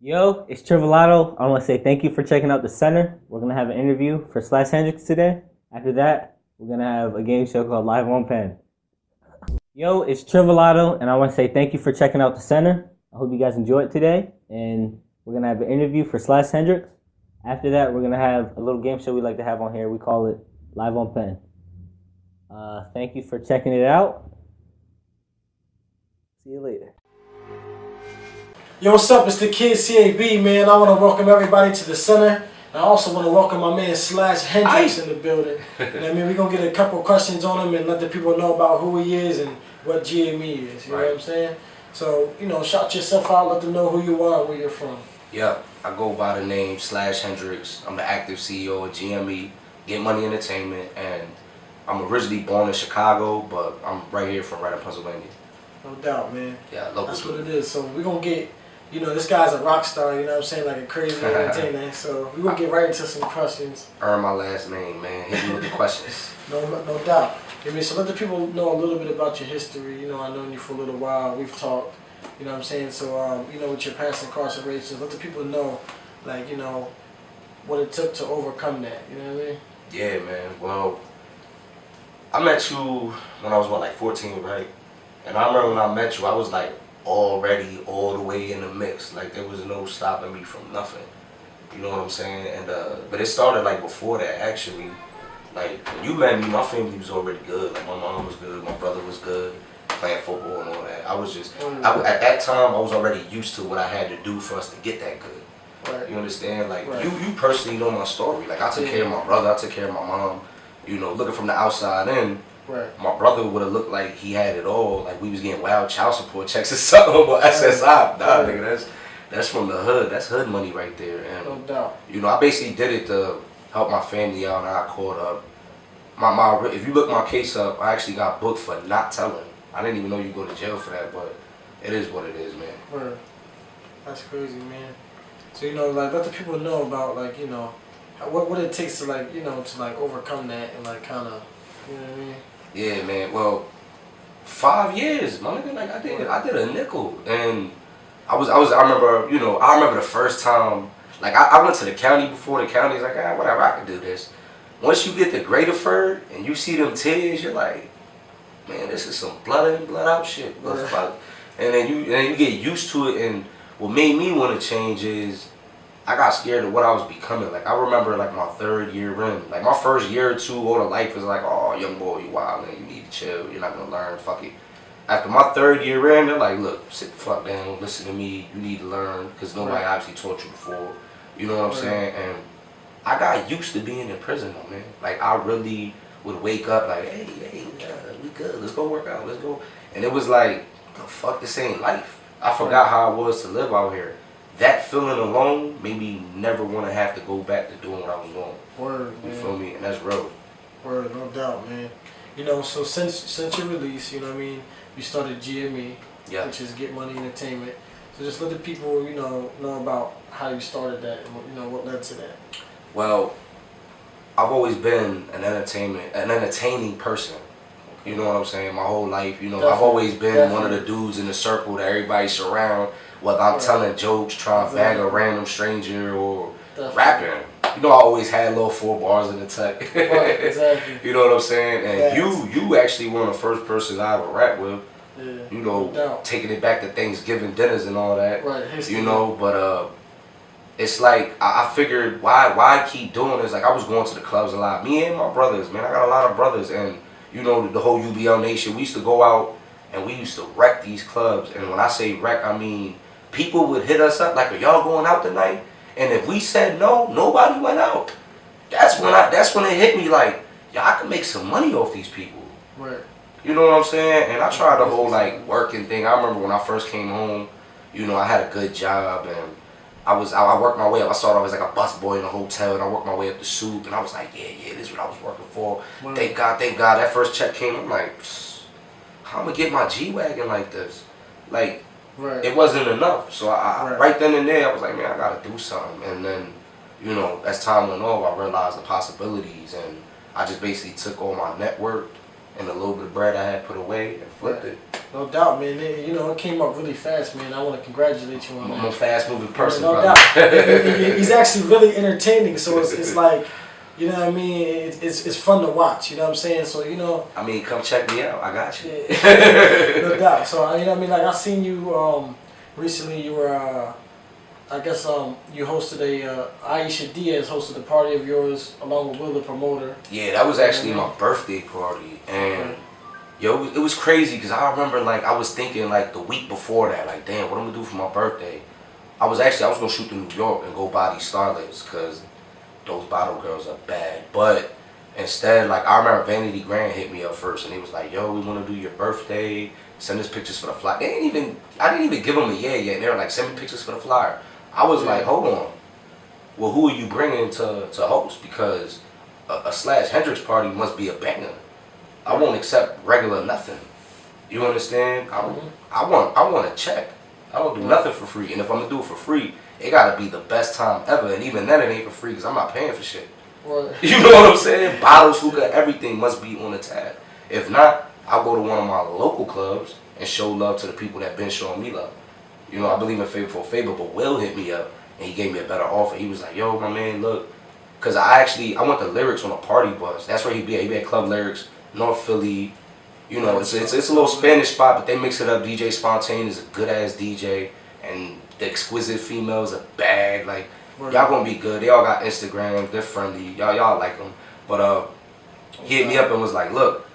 Yo, it's Trill Vellato. I want to say thank you for checking out the center. We're going to have an interview for Slash Hendrix today. After that, we're going to have a game show called Live on Pen. Yo, it's Trill Vellato, and I want to say thank you for checking out the center. I hope you guys enjoyed today, and we're going to have an interview for Slash Hendrix. After that, we're going to have a little game show we like to have on here. We call it Live on Pen. Thank you for checking it out. See you later. Yo, what's up? It's the TheKidCAB, man. I want to welcome everybody to the center. And I also want to welcome my man Slash Hendrix in the building. And I mean, we're going to get a couple questions on him and let the people know about who he is and what GME is. You know what I'm saying? So, shout yourself out, let them know who you are and where you're from. Yeah, I go by the name Slash Hendrix. I'm the active CEO of GME, Get Money Entertainment, and I'm originally born in Chicago, but I'm right here from Reading, Pennsylvania. No doubt, man. Yeah, local. That's what it is. So we're going to get... this guy's a rock star, you know what I'm saying, like a crazy entertainer. So we're going to get right into some questions. Earn my last name, man. Hit me with the questions. No doubt. So let the people know a little bit about your history. I've known you for a little while. We've talked, you know what I'm saying? So, with your past incarceration, let the people know, what it took to overcome that, you know what I mean? Yeah, man. Well, I met you when I was, 14, right? And I remember when I met you, I was, already all the way in the mix. Like, there was no stopping me from nothing. You know what I'm saying? And but it started before that, actually. Like, when you met me, my family was already good. Like, my mom was good, my brother was good, playing football and all that. I was just at that time I was already used to what I had to do for us to get that good. Right. You understand? Like, right. you personally know my story. Like, I took care of my brother, I took care of my mom. Looking from the outside in, right. My brother would have looked like he had it all. Like, we was getting wild child support checks or something, but SSI, nah, nigga, that's from the hood. That's hood money right there. And no doubt. I basically did it to help my family out, and I got caught up. If you look my case up, I actually got booked for not telling. I didn't even know you go to jail for that, but it is what it is, man. Right. That's crazy, man. So let the people know about what it takes to to overcome that and kind of, you know what I mean? Yeah, man. Well, 5 years, my nigga. Like, I did a nickel, and I remember the first time. Like, I went to the county before. The county's like, whatever, I can do this. Once you get the greater Ferd and you see them tears, you're like, man, this is some blood in, blood out shit. What the fuck? And then you get used to it. And what made me want to change is I got scared of what I was becoming. Like, I remember my third year in. Like, my first year or two, all the life was like, oh, young boy, you wild, man. You need to chill. You're not gonna learn. Fuck it. After my third year in, they're like, look, sit the fuck down, listen to me. You need to learn, because nobody obviously taught you before. You know what I'm saying? And I got used to being in prison, though, man. Like, I really would wake up like, hey, we good. Let's go work out. Let's go. And it was like, oh, fuck, this ain't life. I forgot how it was to live out here. That feeling alone made me never want to have to go back to doing what I was doing. Word, you man. Feel me? And that's real. Word, no doubt, man. So since your release, you started GME, which is Get Money Entertainment. So just let the people, know about how you started that and what led to that. Well, I've always been an entertaining person. You know what I'm saying? My whole life, I've always been one of the dudes in the circle that everybody surround, whether I'm telling jokes, trying to bag a random stranger, or rapping. I always had little 4 bars in the tuck. Right, exactly. You know what I'm saying? And you actually one of the first persons I ever rapped with. Yeah, taking it back to Thanksgiving dinners and all that. Right, history. But it's like I figured why keep doing this? Like, I was going to the clubs a lot. Me and my brothers, man. I got a lot of brothers, and the whole UBL nation. We used to go out and we used to wreck these clubs. And when I say wreck, I mean people would hit us up like, "Are y'all going out tonight?" And if we said no, nobody went out. That's when it hit me like, yeah, I can make some money off these people. Right. You know what I'm saying? And I tried the whole working thing. I remember when I first came home, I had a good job, and I worked my way up. I started off as a bus boy in a hotel, and I worked my way up to soup, and I was like, yeah, this is what I was working for. Right. Thank God. That first check came, I'm like, how am I gonna get my G-Wagon like this? Like, it wasn't enough. So I right then and there, I was like, man, I gotta do something. And then, as time went on, I realized the possibilities, and I just basically took all my network and a little bit of bread I had put away and flipped it. No doubt, man. It came up really fast, man. I want to congratulate you on that. I'm a fast-moving person, No brother. doubt. He's actually really entertaining, so it's like, you know what I mean? It's fun to watch, you know what I'm saying? So, I mean, come check me out. I got you. Yeah. No doubt. So, you know what I mean? Like, I seen you recently. You were, I guess, you hosted Aisha Diaz hosted a party of yours along with Will, the promoter. Yeah, that was actually my birthday party. And, yo, it was crazy because I remember, like, I was thinking, like, the week before that, like, damn, what I'm going to do for my birthday? I was going to shoot to New York and go buy these starlets because those bottle girls are bad. But instead, like, I remember Vanity Grant hit me up first and he was like, yo, we want to do your birthday. Send us pictures for the flyer. I didn't even give them a yeah yet. And they were like, send me pictures for the flyer. I was like, hold on. Well, who are you bringing to host? Because a Slash Hendrix party must be a banger. I won't accept regular nothing. You understand? I want a check. I don't do nothing for free. And if I'm going to do it for free, it got to be the best time ever. And even then, it ain't for free because I'm not paying for shit. Right. You know what I'm saying? Bottles, hookah, everything must be on the tab. If not, I'll go to one of my local clubs and show love to the people that been showing me love. You know, I believe in favor for favor, but Will hit me up and he gave me a better offer. He was like, yo, my man, look. Because I went to Lyrics on a party bus. That's where he be at. He be at Club Lyrics, North Philly. You know, it's a little Spanish spot, but they mix it up. DJ Spontaine is a good-ass DJ. And the Exquisite Females are bad. Like, y'all gonna be good. They all got Instagrams. They're friendly. Y'all like them. But he hit me up and was like, look,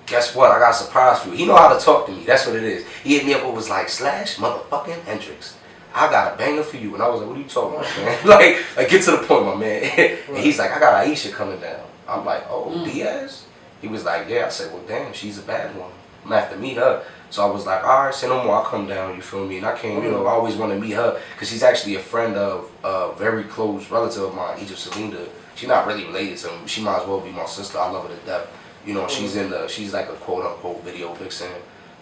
guess what? I got a surprise for you. He know how to talk to me. That's what it is. He hit me up and was like, Slash motherfucking Hendrix, I got a banger for you. And I was like, what are you talking about, man? like get to the point, my man. And he's like, I got Aisha coming down. I'm like, oh, Diaz? He was like, yeah. I said, well, damn, she's a bad one. I'm gonna have to meet her. So I was like, all right, say no more. I'll come down, you feel me? And I came, I always want to meet her because she's actually a friend of a very close relative of mine, Egypt Celinda. She's not really related to me. She might as well be my sister. I love her to death. You know, she's like a quote-unquote video vixen.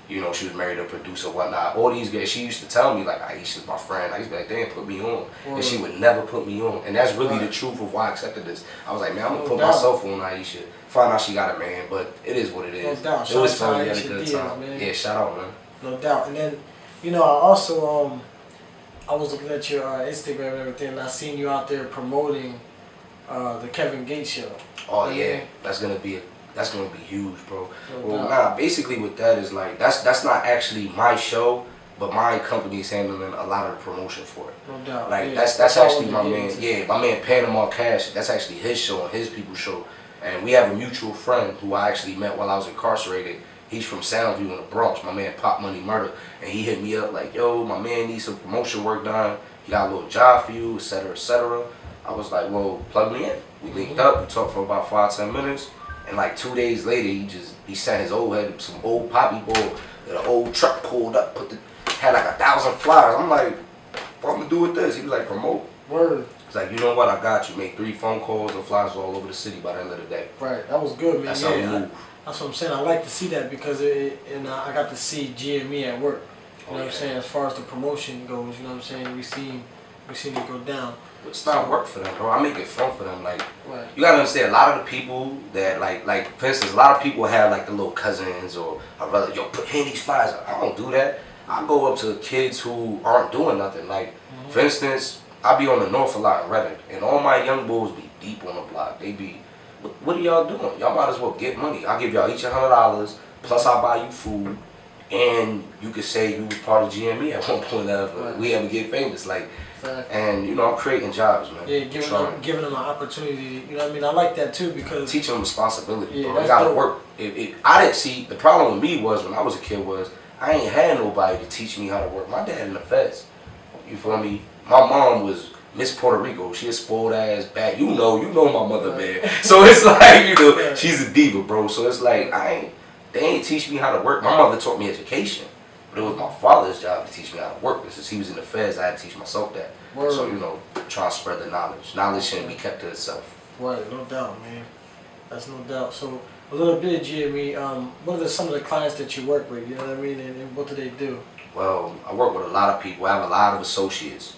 You know, she was married to a producer, whatnot. All these guys, she used to tell me, like, Aisha's my friend. I used to be like, damn, put me on. And she would never put me on. And that's really the truth of why I accepted this. I was like, man, I'm going to put myself on Aisha. Find out she got a man, but it is what it is. No doubt. It was fun. We had a Aisha good Diaz, time. man. Yeah, shout out, man. No doubt. And then, I also, I was looking at your Instagram and everything, and I seen you out there promoting the Kevin Gates show. Oh, yeah. That's gonna be huge, bro. Well, basically what that is, like, that's not actually my show, but my company is handling a lot of the promotion for it. No doubt. Like, that's actually my man. My man Panama Cash. That's actually his show and his people's show. And we have a mutual friend who I actually met while I was incarcerated. He's from Soundview in the Bronx. My man Pop Money Murder. And he hit me up like, yo, my man needs some promotion work done. He got a little job for you, etc., etc. I was like, well, plug me in. We linked up. We talked for about 5-10 minutes. And like 2 days later, he sent his old head some old poppy boy. An old truck pulled up, had like 1,000 flyers. I'm like, what I'm gonna do with this? He was like, promote. Word. He's like, you know what? I got you. Make 3 phone calls and flyers all over the city by the end of the day. Right. That was good, man. That's how we move. That's what I'm saying. I like to see that because I got to see GME at work. You know what I'm saying? As far as the promotion goes, you know what I'm saying? We seen it go down. It's not work for them, bro. I make it fun for them. Like, you gotta understand, a lot of the people that like for instance, a lot of people have like the little cousins or a brother, yo, hand these flyers out. I don't do that. I go up to kids who aren't doing nothing. Like, for instance, I be on the North a lot in Redding, and all my young bulls be deep on the block. They be, what are y'all doing? Y'all might as well get money. I'll give y'all each $100, plus I'll buy you food, and you could say you was part of GME at one point if we ever get famous. Like, and I'm creating jobs, man. Yeah, giving them an opportunity. You know what I mean? I like that too because teaching them responsibility. Yeah, bro. They gotta work. I didn't see the problem with me was when I was a kid was I ain't had nobody to teach me how to work. My dad in the feds. You feel me? My mom was Miss Puerto Rico. She a spoiled ass bad. You know my mother, man. So it's like she's a diva, bro. So it's like they ain't teach me how to work. My mother taught me education. But it was my father's job to teach me how to work. Since he was in the feds, I had to teach myself that. Word. So, try to spread the knowledge. Knowledge shouldn't be kept to itself. Right, no doubt, man. That's no doubt. So, a little bit, Jimmy, what are some of the clients that you work with? You know what I mean? And what do they do? Well, I work with a lot of people. I have a lot of associates.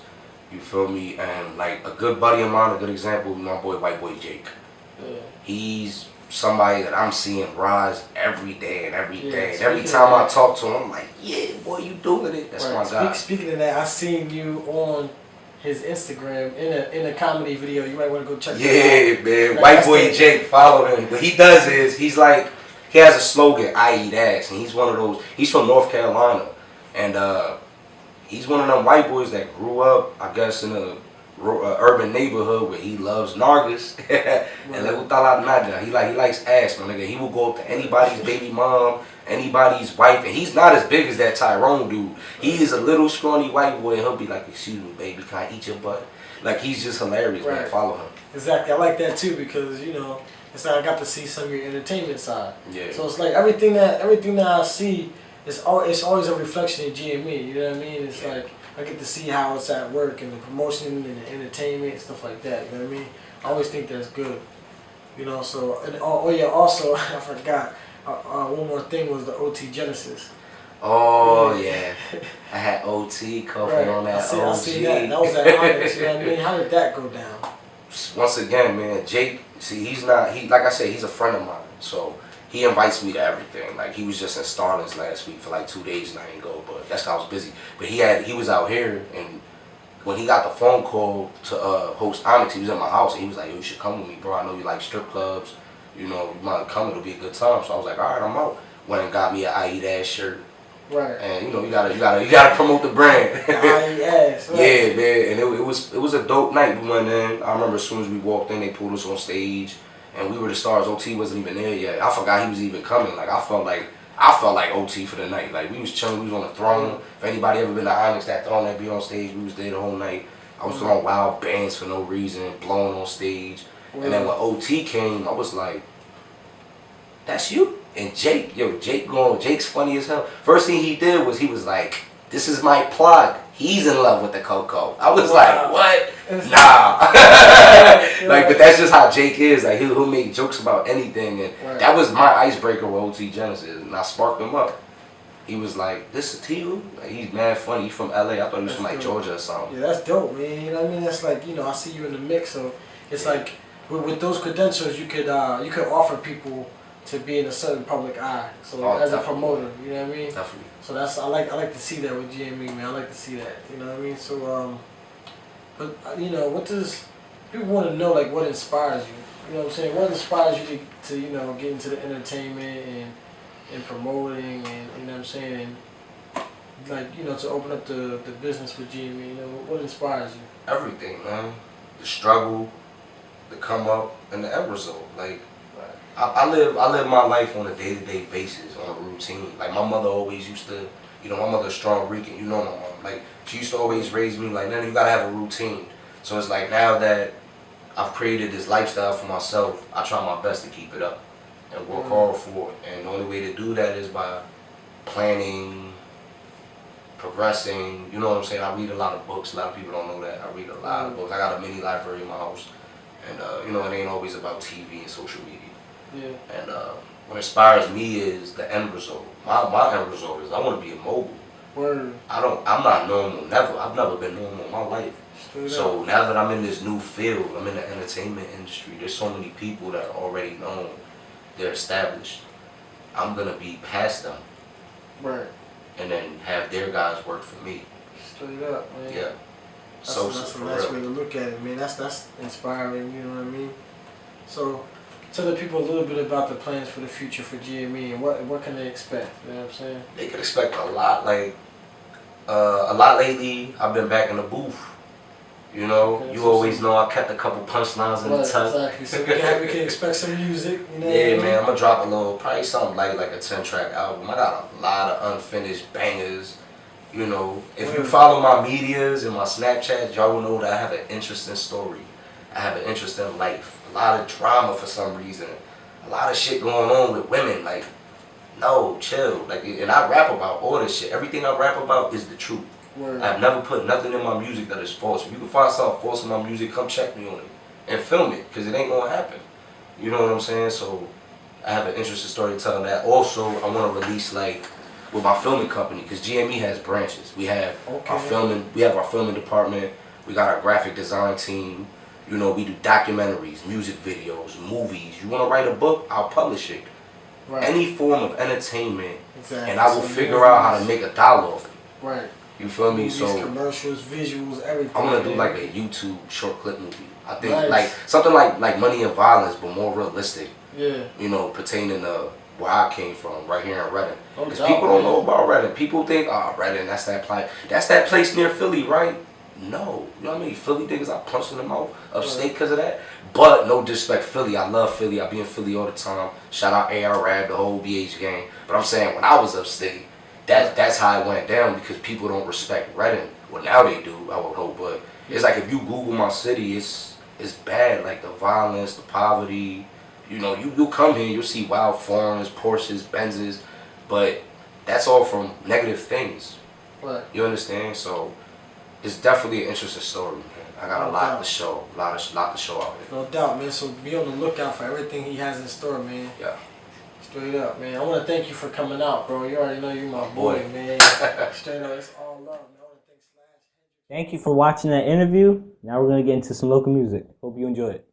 You feel me? And, like, a good buddy of mine, a good example, my boy, White Boy Jake. Yeah. He's somebody that I'm seeing rise every day and every day. And every speaking time of I that- talk to him, I'm like, yeah, boy, you doing it. That's my guy. Speaking of that, I seen you on his Instagram in a comedy video. You might want to go check that out. Yeah, man. Like, White that's boy the- Jake, follow him. What he does is, he's like, he has a slogan, I eat ass. And he's one of those, he's from North Carolina. And he's one of them white boys that grew up, I guess, in a urban neighborhood where he loves nargis. And le gusta la nalga. He likes ass, my nigga. He will go up to anybody's baby mom, anybody's wife, and he's not as big as that Tyrone dude. He is a little scrawny white boy, and he'll be like, excuse me, baby, can I eat your butt? Like, he's just hilarious, man. Follow him. Exactly. I like that too because, you know, it's like I got to see some of your entertainment side. Yeah. So it's like everything that I see it's always a reflection of GME. You know what I mean? It's like I get to see how it's at work and the promotion and the entertainment and stuff like that. You know what I mean? I always think that's good. You know, so and oh yeah, also I forgot one more thing was the OT Genesis. Oh yeah, I had OT coughing on that OG. I see that. That was at Onyx. You know what I mean? How did that go down? Once again, man, Jake. See, he like I said, he's a friend of mine. So he invites me to everything. Like he was just in Starlings last week for like 2 days and I didn't go, but that's 'cause I was busy. But he was out here, and when he got the phone call to host Onyx, he was at my house and he was like, yo, you should come with me, bro. I know you like strip clubs. You know, you might come. It'll be a good time. So I was like, all right, I'm out. Went and got me an I Eat Ass shirt. Right. And you know, you gotta promote the brand. I Eat Ass. Right. Yeah, man. And it was a dope night. We went in. I remember as soon as we walked in, they pulled us on stage, and we were the stars. OT wasn't even there yet. I forgot he was even coming. Like I felt like OT for the night. Like we was chilling. We was on the throne. If anybody ever been to Onyx, that throne that be on stage, we was there the whole night. I was throwing wild bands for no reason, blowing on stage. And then when OT came, I was like, that's you? And Jake's funny as hell. First thing he did was he was like, this is my plug. He's in love with the Coco. I was like, what? Nah. Like, but that's just how Jake is. Like, he'll make jokes about anything. And that was my icebreaker with OT Genesis. And I sparked him up. He was like, this is T.U.? Like, he's mad funny. He's from LA. I thought he was from like Georgia or something. Yeah, that's dope, man. You know what I mean? That's like, you know, I see you in the mix. So it's like, with those credentials, you could offer people to be in a certain public eye. So as a promoter, you know what I mean? Definitely. So that's I like to see that with GME, man. I like to see that. You know what I mean? So but you know, what does people want to know? Like, what inspires you? You know what I'm saying? What inspires you to you know, get into the entertainment and promoting and you know what I'm saying? And like, you know, to open up the business with GME. You know, what inspires you? Everything, man. The struggle, the come up, and the end result. Like, I live my life on a day-to-day basis, on a routine. Like, my mother always used to, you know, my mother's strong Rican, you know my mom. Like, she used to always raise me like, no, you gotta have a routine. So it's like, now that I've created this lifestyle for myself, I try my best to keep it up and work hard for it. And the only way to do that is by planning, progressing, you know what I'm saying? I read a lot of books. A lot of people don't know that. I read a lot of books. I got a mini library in my house. And, you know, it ain't always about TV and social media. Yeah. And what inspires me is the end result. My end result is I want to be a mogul. Word. I'm not normal. I've never been normal in my life. So now that I'm in this new field, I'm in the entertainment industry. There's so many people that are already known. They're established. I'm gonna be past them. Right. And then have their guys work for me. Straight up, man. Yeah. That's a nice way to look at it, man. That's inspiring, you know what I mean? So tell the people a little bit about the plans for the future for GME and what can they expect, you know what I'm saying? They could expect a lot, like a lot lately. I've been back in the booth. You know, okay, you always know I kept a couple punchlines in the tuck. Exactly. So we can expect some music, you know. Yeah, man, I'm gonna drop a little, probably something like a 10-track album. I got a lot of unfinished bangers. You know, if you follow my medias and my Snapchat, y'all will know that I have an interesting story. I have an interesting life. A lot of drama for some reason. A lot of shit going on with women. Like, no, chill. Like, and I rap about all this shit. Everything I rap about is the truth. Word. I've never put nothing in my music that is false. If you can find something false in my music, come check me on it and film it, because it ain't gonna happen. You know what I'm saying? So I have an interesting story to tell that. Also, I want to release, like, with my filming company, because GME has branches. We have our filming department. We got our graphic design team. You know, we do documentaries, music videos, movies. You want to write a book? I'll publish it. Right. Any form of entertainment, exactly. and I will figure out how to make $1 off it. Right. You feel me? Movies, So commercials, visuals, everything. I want to do like a YouTube short clip movie. I think nice. like something like Money and Violence, but more realistic. Yeah. You know, pertaining to where I came from, right here in Reading. Because No doubt, people don't man. know about Reading. People think, oh, Reading, that's that place near Philly, right? No. You know what I mean? Philly niggas, I punched in the mouth upstate because of that. But no disrespect, Philly. I love Philly. I be in Philly all the time. Shout out AR Rab, the whole BH gang. But I'm saying when I was upstate, that's how it went down because people don't respect Reading. Well, now they do, I would hope. But it's like if you Google my city, it's bad. Like the violence, the poverty. You know, you'll come here, you'll see wild foreigns, Porsches, Benzes. But that's all from negative things. Right. You understand? So it's definitely an interesting story, man. I got a lot to show, lot to show out here. No doubt, man. So be on the lookout for everything he has in store, man. Yeah. Straight up, man. I want to thank you for coming out, bro. You already know you're my boy, man. Straight up, it's all love, man. I want to thank Slash. Thank you for watching that interview. Now we're going to get into some local music. Hope you enjoy it.